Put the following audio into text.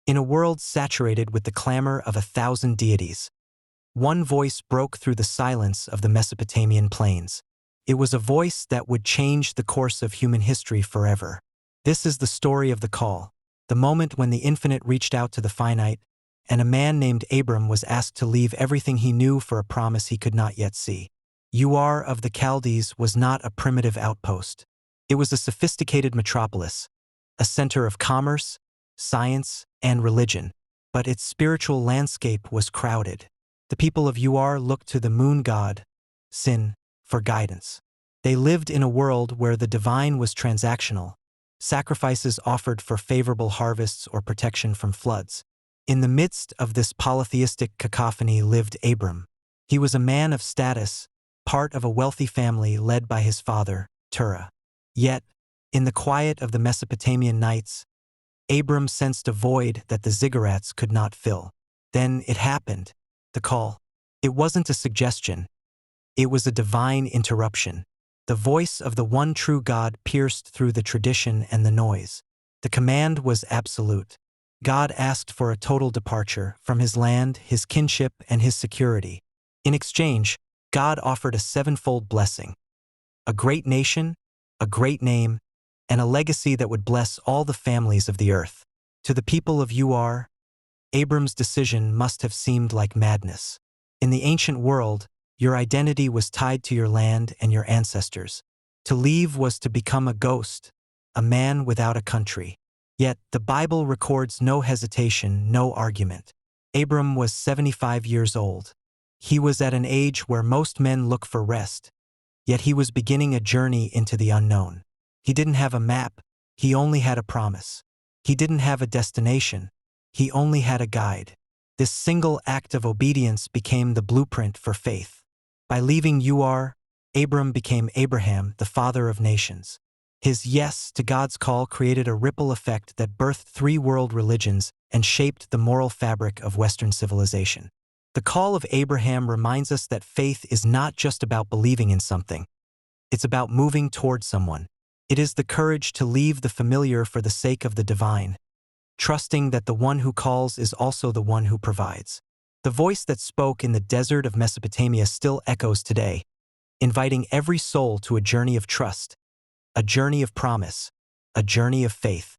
In a world saturated with the clamor of 1,000 deities, one voice broke through the silence of the Mesopotamian plains. It was a voice that would change the course of human history forever. This is the story of the call, the moment when the infinite reached out to the finite, and a man named Abram was asked to leave everything he knew for a promise he could not yet see. Ur of the Chaldees was not a primitive outpost. It was a sophisticated metropolis, a center of commerce, science, and religion. But its spiritual landscape was crowded. The people of Ur looked to the moon god, Sin, for guidance. They lived in a world where the divine was transactional, sacrifices offered for favorable harvests or protection from floods. In the midst of this polytheistic cacophony lived Abram. He was a man of status, part of a wealthy family led by his father, Terah. Yet, in the quiet of the Mesopotamian nights, Abram sensed a void that the ziggurats could not fill. Then it happened, the call. It wasn't a suggestion. It was a divine interruption. The voice of the one true God pierced through the tradition and the noise. The command was absolute. God asked for a total departure from his land, his kinship, and his security. In exchange, God offered a sevenfold blessing: a great nation, a great name, and a legacy that would bless all the families of the earth. To the people of Ur, Abram's decision must have seemed like madness. In the ancient world, your identity was tied to your land and your ancestors. To leave was to become a ghost, a man without a country. Yet, the Bible records no hesitation, no argument. Abram was 75 years old. He was at an age where most men look for rest, yet he was beginning a journey into the unknown. He didn't have a map, he only had a promise. He didn't have a destination, he only had a guide. This single act of obedience became the blueprint for faith. By leaving Ur, Abram became Abraham, the father of nations. His yes to God's call created a ripple effect that birthed 3 world religions and shaped the moral fabric of Western civilization. The call of Abraham reminds us that faith is not just about believing in something. It's about moving toward someone. It is the courage to leave the familiar for the sake of the divine, trusting that the one who calls is also the one who provides. The voice that spoke in the desert of Mesopotamia still echoes today, inviting every soul to a journey of trust, a journey of promise, a journey of faith.